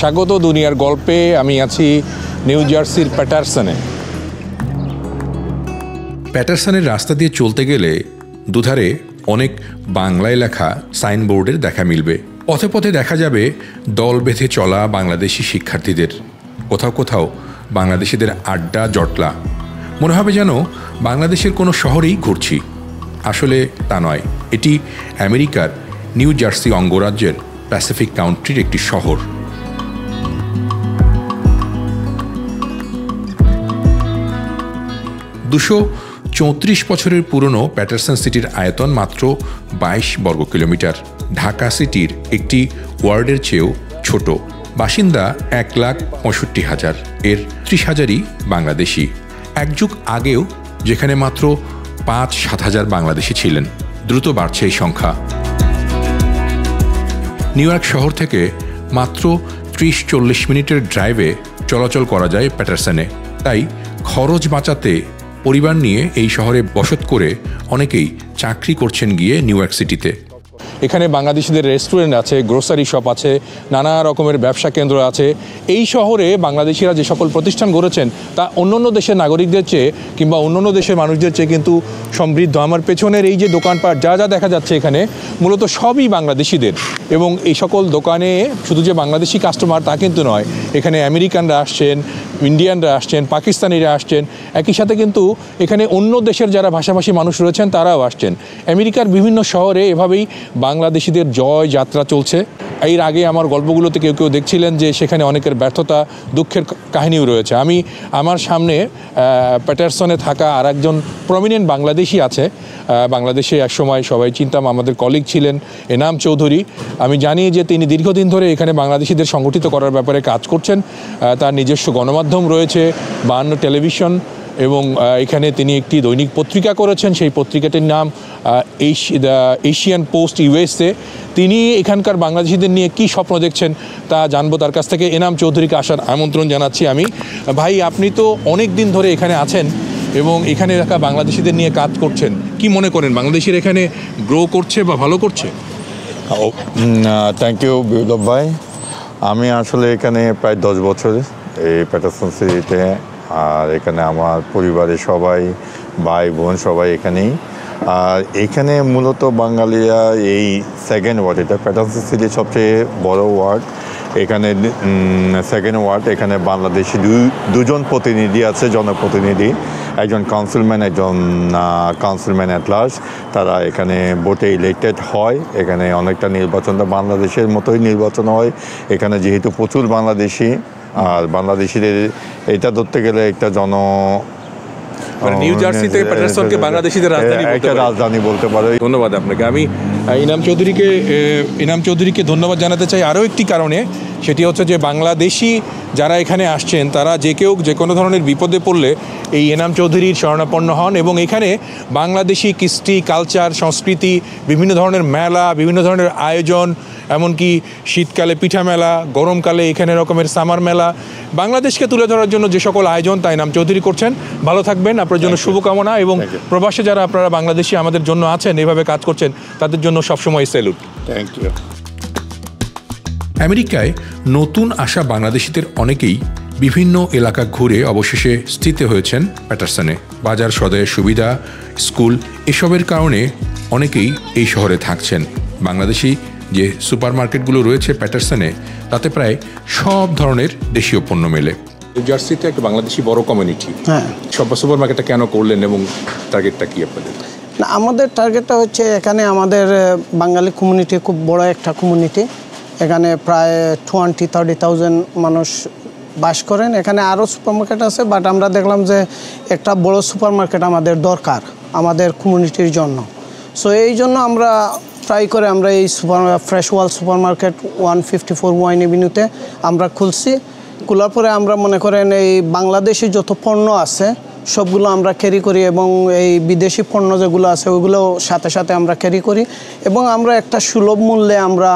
স্বাগত দুনিয়ার গল্পে। আমি আছি নিউ জার্সির প্যাটারসনে। প্যাটারসনের রাস্তা দিয়ে চলতে গেলে দুধারে অনেক বাংলায় লেখা সাইনবোর্ডের দেখা মিলবে। পথে পথে দেখা যাবে দল বেঁধে চলা বাংলাদেশি শিক্ষার্থীদের, কোথাও কোথাও বাংলাদেশিদের আড্ডা জটলা। মনে হবে যেন বাংলাদেশের কোনো শহরেই ঘুরছি। আসলে তা নয়, এটি আমেরিকার নিউ জার্সি অঙ্গরাজ্যের প্যাসিফিক কাউন্ট্রির একটি শহর। দুশো 34 বছরের পুরনো প্যাটারসন সিটির আয়তন মাত্র 22 বর্গ কিলোমিটার। ঢাকা সিটির একটি ওয়ার্ডের চেয়েও ছোট। বাসিন্দা 1,65,000, এর 30,000ই বাংলাদেশি। এক যুগ আগেও যেখানে মাত্র 5-7 হাজার বাংলাদেশি ছিলেন, দ্রুত বাড়ছে এই সংখ্যা। নিউ ইয়র্ক শহর থেকে মাত্র 30-40 মিনিটের ড্রাইভে চলাচল করা যায় প্যাটারসনে। তাই খরচ বাঁচাতে পরিবার নিয়ে এই শহরে বসত করে অনেকেই চাকরি করছেন গিয়ে নিউ ইয়র্ক সিটিতে। এখানে বাংলাদেশিদের রেস্টুরেন্ট আছে, গ্রোসারি শপ আছে, নানা রকমের ব্যবসা কেন্দ্র আছে। এই শহরে বাংলাদেশিরা যে সকল প্রতিষ্ঠান গড়েছেন তা অন্যান্য দেশের নাগরিকদের চেয়ে কিংবা অন্যান্য দেশের মানুষদের চেয়ে কিন্তু সমৃদ্ধ। আমার পেছনের এই যে দোকানপাট যা যা দেখা যাচ্ছে এখানে মূলত সবই বাংলাদেশিদের, এবং এই সকল দোকানে শুধু যে বাংলাদেশি কাস্টমার তা কিন্তু নয়। এখানে আমেরিকানরা আসছেন, ইন্ডিয়ানরা আসছেন, পাকিস্তানিরা আসছেন, একই সাথে কিন্তু এখানে অন্য দেশের যারা ভাষাভাষী মানুষ রয়েছেন তারাও আসছেন। আমেরিকার বিভিন্ন শহরে এভাবেই বাংলাদেশিদের জয় যাত্রা চলছে। এর আগে আমার গল্পগুলোতে কেউ কেউ দেখছিলেন যে সেখানে অনেকের ব্যর্থতা, দুঃখের কাহিনীও রয়েছে। আমার সামনে প্যাটারসনে থাকা আর একজন প্রমিনেন্ট বাংলাদেশি আছে। বাংলাদেশে একসময় সবাই চিনতাম, আমাদের কলিগ ছিলেন এনাম চৌধুরী। আমি জানি যে তিনি দীর্ঘদিন ধরে এখানে বাংলাদেশিদের সংগঠিত করার ব্যাপারে কাজ করছেন। তার নিজস্ব গণমাধ্যম রয়েছে, 52 টেলিভিশন, এবং এখানে তিনি একটি দৈনিক পত্রিকা করেছেন। সেই পত্রিকাটির নাম এশিয়ান পোস্ট ইউএসএ। তিনি এখানকার বাংলাদেশিদের নিয়ে কি স্বপ্ন দেখছেন তা জানবো তার কাছ থেকে। এনাম চৌধুরীকে আসার আমন্ত্রণ জানাচ্ছি আমি। ভাই, আপনি তো অনেক দিন ধরে এখানে আছেন এবং এখানে থাকা বাংলাদেশিদের নিয়ে কাজ করছেন। কি মনে করেন, বাংলাদেশিরা এখানে গ্রো করছে বা ভালো করছে? থ্যাংক ইউ বিপ্লব ভাই। আমি আসলে এখানে প্রায় 10 বছর এই প্যাটারসন সিটিতে, আর এখানে আমার পরিবারের সবাই, ভাই বোন সবাই এখানেই। আর এখানে মূলত বাঙালিরা এই সেকেন্ড ওয়ার্ড, এটা প্যাটারসন সিটির সবচেয়ে বড় ওয়ার্ড। এখানে সেকেন্ড ওয়ার্ড, এখানে বাংলাদেশি দুজন প্রতিনিধি আছে, জনপ্রতিনিধি, একজন কাউন্সিলম্যান, একজন কাউন্সিলম্যান অ্যাট লার্জ। তারা এখানে ভোটে ইলেক্টেড হয়। এখানে অনেকটা নির্বাচনটা বাংলাদেশের মতোই নির্বাচন হয় এখানে, যেহেতু প্রচুর বাংলাদেশি। আর বাংলাদেশিদের এটা ধরতে গেলে একটা নিউ জার্সিতে প্যাটারসনকে বাংলাদেশিদের রাজধানী বলতে পারে। ধন্যবাদ আপনাকে। আমি ইনাম চৌধুরীকে ধন্যবাদ জানাতে চাই আরও একটি কারণে। সেটি হচ্ছে যে বাংলাদেশি যারা এখানে আসছেন তারা যে কেউ যে কোনো ধরনের বিপদে পড়লে এই এনাম চৌধুরীর শরণাপন্ন হন, এবং এখানে বাংলাদেশি কৃষ্টি, কালচার, সংস্কৃতি, বিভিন্ন ধরনের মেলা, বিভিন্ন ধরনের আয়োজন, এমনকি শীতকালে পিঠা মেলা, গরমকালে এখানে রকমের সামার মেলা, বাংলাদেশকে তুলে ধরার জন্য যে সকল আয়োজন তা এনাম চৌধুরী করছেন। ভালো থাকবেন, আপনার জন্য শুভকামনা। এবং প্রবাসে যারা আপনারা বাংলাদেশি আমাদের জন্য আছেন, এভাবে কাজ করছেন, তাদের জন্য সবসময় স্যালুট। Thank you. আমেরিকায় নতুন আসা বাংলাদেশিদের অনেকেই বিভিন্ন এলাকা ঘুরে অবশেষে স্থিত হয়েছেন প্যাটারসনে। বাজার সদায়ের সুবিধা, স্কুল এসবের কারণে অনেকেই এই শহরে থাকছেন। বাংলাদেশি যে সুপারমার্কেটগুলো রয়েছে প্যাটারসনে, তাতে প্রায় সব ধরনের দেশীয় পণ্য মেলে। নিউ জার্সিতে একটা বাংলাদেশি বড় কমিউনিটি। হ্যাঁ, সুপার মার্কেটটা কেন করলেন এবং টার্গেটটা কি আপনাদের? না, আমাদের টার্গেটটা হচ্ছে এখানে আমাদের বাঙালি কমিউনিটি খুব বড় একটা কমিউনিটি। এখানে প্রায় 20-30,000 মানুষ বাস করেন। এখানে আরও সুপারমার্কেট আছে, বাট আমরা দেখলাম যে একটা বড় সুপারমার্কেট আমাদের দরকার আমাদের কমিউনিটির জন্য। সো এই জন্য আমরা ট্রাই করে আমরা এই ফ্রেশ ওয়ার্ল্ড সুপারমার্কেট 154 ওয়াইন এভিনিউতে আমরা খুলছি। খোলার পরে আমরা মনে করেন এই বাংলাদেশি যত পণ্য আছে সবগুলো আমরা ক্যারি করি, এবং এই বিদেশি পণ্য যেগুলো আছে ওইগুলো সাথে সাথে আমরা ক্যারি করি, এবং আমরা একটা সুলভ মূল্যে আমরা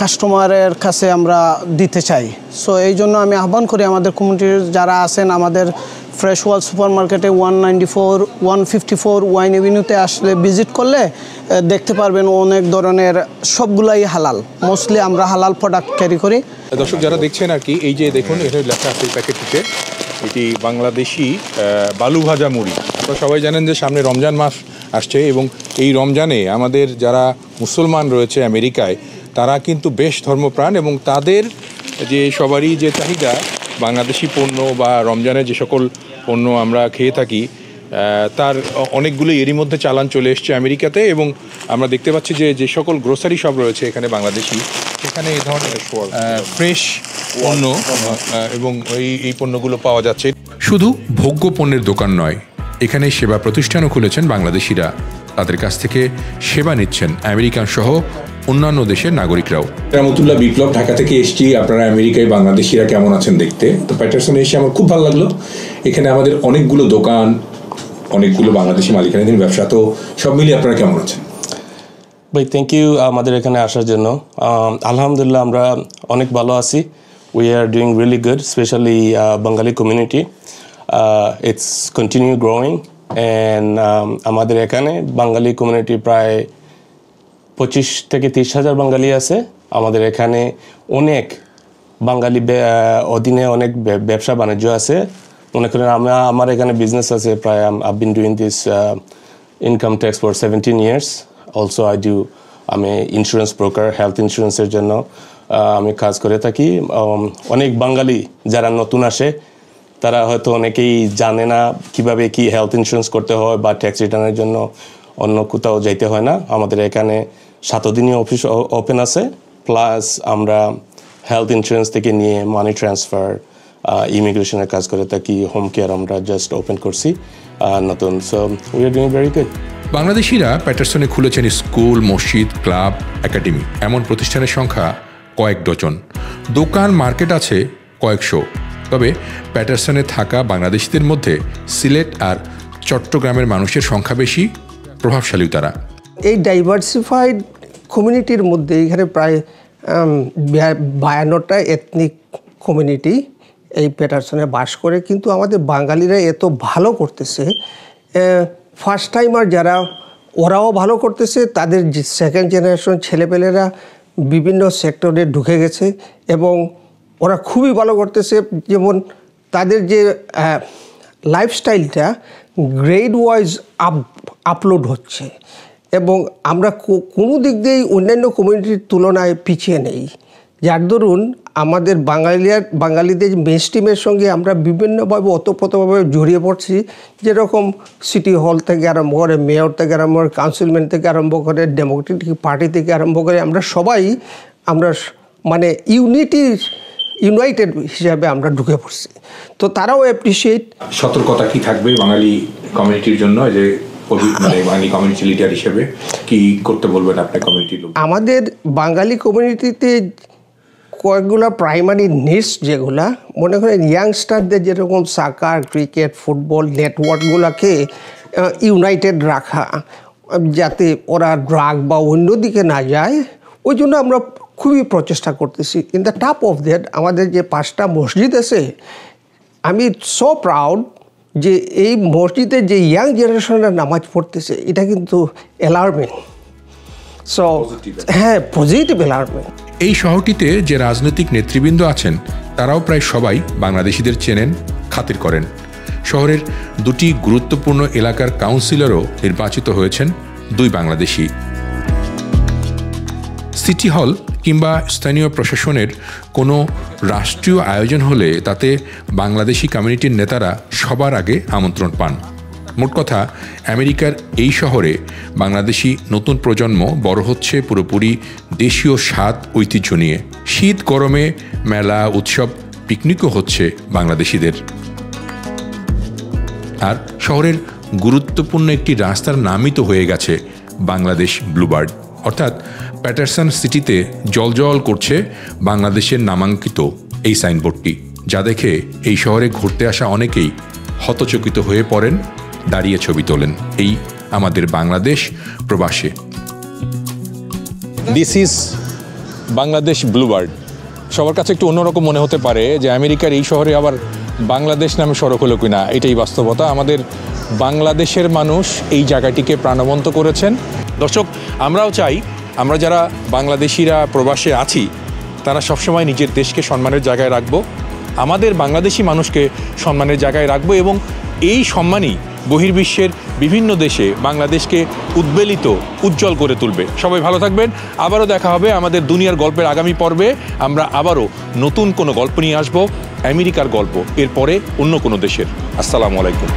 কাস্টমারের কাছে আমরা দিতে চাই। সো এই জন্য আমি আহ্বান করি আমাদের কমিউনিটির যারা আছেন, আমাদের ফ্রেশ ওয়াল সুপার মার্কেটে 194 154 ওয়াইন এভিনিউতে আসলে ভিজিট করলে দেখতে পারবেন অনেক ধরনের, সবগুলাই হালাল। মোস্টলি আমরা হালাল প্রোডাক্ট ক্যারি করি। দর্শক যারা দেখছেন আর কি, এই যে দেখুন এটা লেখা আছে প্যাকেটটিতে, এটি বাংলাদেশি বালু ভাজা মুড়ি। আপনারা সবাই জানেন যে সামনে রমজান মাস আসছে এবং এই রমজানে আমাদের যারা মুসলমান রয়েছে আমেরিকায় তারা কিন্তু বেশ ধর্মপ্রাণ এবং তাদের যে সবারই যে চাহিদা বাংলাদেশি পণ্য বা রমজানের যে সকল পণ্য আমরা খেয়ে থাকি তার অনেকগুলো এরই মধ্যে চালান চলে এসছে আমেরিকাতে। এবং আমরা দেখতে পাচ্ছি যে যে সকল গ্রোসারি শপ রয়েছে এখানে বাংলাদেশি, সেখানে এই ধরনের ফ্রেশ পণ্য এবং এই পণ্যগুলো পাওয়া যাচ্ছে। শুধু ভোগ্য পণ্যের দোকান নয়, এখানে সেবা প্রতিষ্ঠানও খুলেছেন বাংলাদেশিরা। তাদের কাছ থেকে সেবা নিচ্ছেন আমেরিকান সহ অন্যান্য দেশের নাগরিকরাও। রামতুল্লাহ বিপ্লব, ঢাকা থেকে এসেছি। আপনারা আমেরিকায় বাংলাদেশিরা কেমন আছেন দেখতে। তো প্যাটারসনে এসে আমার খুব ভালো লাগলো। এখানে আমাদের অনেকগুলো দোকান, অনেকগুলো বাংলাদেশি মালিকানাধীন ব্যবসা। তো সব মিলিয়ে আপনারা কেমন আছেন? ভাই থ্যাংক ইউ আমাদের এখানে আসার জন্য। আলহামদুলিল্লাহ আমরা অনেক ভালো আছি। We are doing really good, specially Bengali community. It's continue growing and আমাদের এখানে বাঙালি কমিউনিটি প্রায় 25 থেকে 30 হাজার বাঙালি আছে। আমাদের এখানে অনেক বাঙালি অধীনে অনেক ব্যবসা বাণিজ্য আছে। মনে করেন আমার এখানে বিজনেস আছে প্রায়, I been doing this income tax for 17 years. Also আমি ইন্স্যুরেন্স ব্রোকার, হেলথ ইন্স্যুরেন্সের জন্য আমি কাজ করে থাকি। অনেক বাঙালি যারা নতুন আসে তারা হয়তো অনেকেই জানে না কিভাবে কি হেলথ ইন্স্যুরেন্স করতে হয় বা ট্যাক্স রিটার্নের জন্য অন্য কোথাও যাইতে হয় না। আমাদের এখানে 7 দিনই অফিস ওপেন আছে, প্লাস আমরা হেলথ ইন্স্যুরেন্স থেকে নিয়ে মানি ট্রান্সফার, ইমিগ্রেশনের কাজ করে থাকি, হোম কেয়ার আমরা জাস্ট ওপেন করছি নতুন। So we are doing very good. বাংলাদেশিরা প্যাটারসনে খুলেছেন স্কুল, মসজিদ, ক্লাব, একাডেমি। এমন প্রতিষ্ঠানের সংখ্যা কয়েক ডজন। দোকান, মার্কেট আছে কয়েকশো। তবে প্যাটারসনে থাকা বাংলাদেশিদের মধ্যে সিলেট আর চট্টগ্রামের মানুষের সংখ্যা বেশি, প্রভাবশালী তারা। এই ডাইভার্সিফাইড কমিউনিটির মধ্যে এখানে প্রায় 52টা এথনিক কমিউনিটি এই প্যাটারসনে বাস করে। কিন্তু আমাদের বাঙালিরা এত ভালো করতেছে, ফার্স্ট টাইমার যারা ওরাও ভালো করতেছে, তাদের সেকেন্ড জেনারেশন ছেলেপেলেরা বিভিন্ন সেক্টরে ঢুকে গেছে এবং ওরা খুবই ভালো করতেছে। যেমন তাদের যে লাইফস্টাইলটা গ্রেড ওয়াইজ আপলোড হচ্ছে এবং আমরা কোনো দিক দিয়েই অন্যান্য কমিউনিটির তুলনায় পিছিয়ে নেই। যার দরুন আমাদের বাঙালিদের মেনস্ট্রিমের সঙ্গে আমরা বিভিন্নভাবে ওতপ্রোতভাবে জড়িয়ে পড়ছি। যেরকম সিটি হল থেকে আরম্ভ করে, মেয়র থেকে আরম্ভ করে, কাউন্সিলম্যান থেকে আরম্ভ করে, ডেমোক্রেটিক পার্টি থেকে আরম্ভ করে, আমরা সবাই মানে ইউনাইটেড হিসাবে আমরা ঢুকে পড়ছি। তো তারাও অ্যাপ্রিসিয়েট। সতর্কতা কি থাকবে বাঙালি কমিউনিটির জন্য, যে বাঙালি কমিউনিটি লিডার হিসেবে কি করতে বলবেন আপনার কমিউনিটির লোক? আমাদের বাঙালি কমিউনিটিতে কয়েকগুলো প্রাইমারি নিডস, যেগুলা মনে করেন ইয়াংস্টারদের যেরকম সাকার, ক্রিকেট, ফুটবল, নেটওয়ার্কগুলোকে ইউনাইটেড রাখা, যাতে ওরা ড্রাগ বা অন্য দিকে না যায়, ওই জন্য আমরা খুবই প্রচেষ্টা করতেছি। In the top of that আমাদের যে 5টা মসজিদ আছে, আমি সো প্রাউড যে এই মসজিদে যে ইয়াং জেনারেশনরা নামাজ পড়তেছে, এটা কিন্তু অ্যালার্মিং। সো হ্যাঁ, পজিটিভ অ্যালার্মিং। এই শহরটিতে যে রাজনৈতিক নেতৃবৃন্দ আছেন তারাও প্রায় সবাই বাংলাদেশিদের চেনেন, খাতির করেন। শহরের 2টি গুরুত্বপূর্ণ এলাকার কাউন্সিলরও নির্বাচিত হয়েছেন 2 বাংলাদেশি। সিটি হল কিংবা স্থানীয় প্রশাসনের কোনো রাষ্ট্রীয় আয়োজন হলে তাতে বাংলাদেশি কমিউনিটির নেতারা সবার আগে আমন্ত্রণ পান। মোট কথা, আমেরিকার এই শহরে বাংলাদেশি নতুন প্রজন্ম বড় হচ্ছে পুরোপুরি দেশীয় স্বাদ ঐতিহ্য নিয়ে। শীত গরমে মেলা, উৎসব, পিকনিকও হচ্ছে বাংলাদেশিদের। আর শহরের গুরুত্বপূর্ণ একটি রাস্তার নামই তো হয়ে গেছে বাংলাদেশ ব্লুবার্ড। অর্থাৎ প্যাটারসন সিটিতে জলজল করছে বাংলাদেশের নামাঙ্কিত এই সাইনবোর্ডটি, যা দেখে এই শহরে ঘুরতে আসা অনেকেই হতচকিত হয়ে পড়েন, দাঁড়িয়ে ছবি তোলেন এই আমাদের বাংলাদেশ প্রবাসে। This is Bangladesh Bluebird. সবার কাছে একটু অন্যরকম মনে হতে পারে যে আমেরিকার এই শহরে আবার বাংলাদেশ নামে সড়ক হলো কিনা, এটাই বাস্তবতা। আমাদের বাংলাদেশের মানুষ এই জায়গাটিকে প্রাণবন্ত করেছেন। দর্শক, আমরাও চাই আমরা যারা বাংলাদেশিরা প্রবাসে আছি তারা সবসময় নিজের দেশকে সম্মানের জায়গায় রাখবো, আমাদের বাংলাদেশি মানুষকে সম্মানের জায়গায় রাখবো এবং এই সম্মানই বহির্বিশ্বের বিভিন্ন দেশে বাংলাদেশকে উদ্বেলিত উজ্জ্বল করে তুলবে। সবাই ভালো থাকবেন। আবারও দেখা হবে আমাদের দুনিয়ার গল্পের আগামী পর্বে। আমরা আবারও নতুন কোনো গল্প নিয়ে আসবো, আমেরিকার গল্প, এরপরে অন্য কোনো দেশের। আসসালামু আলাইকুম।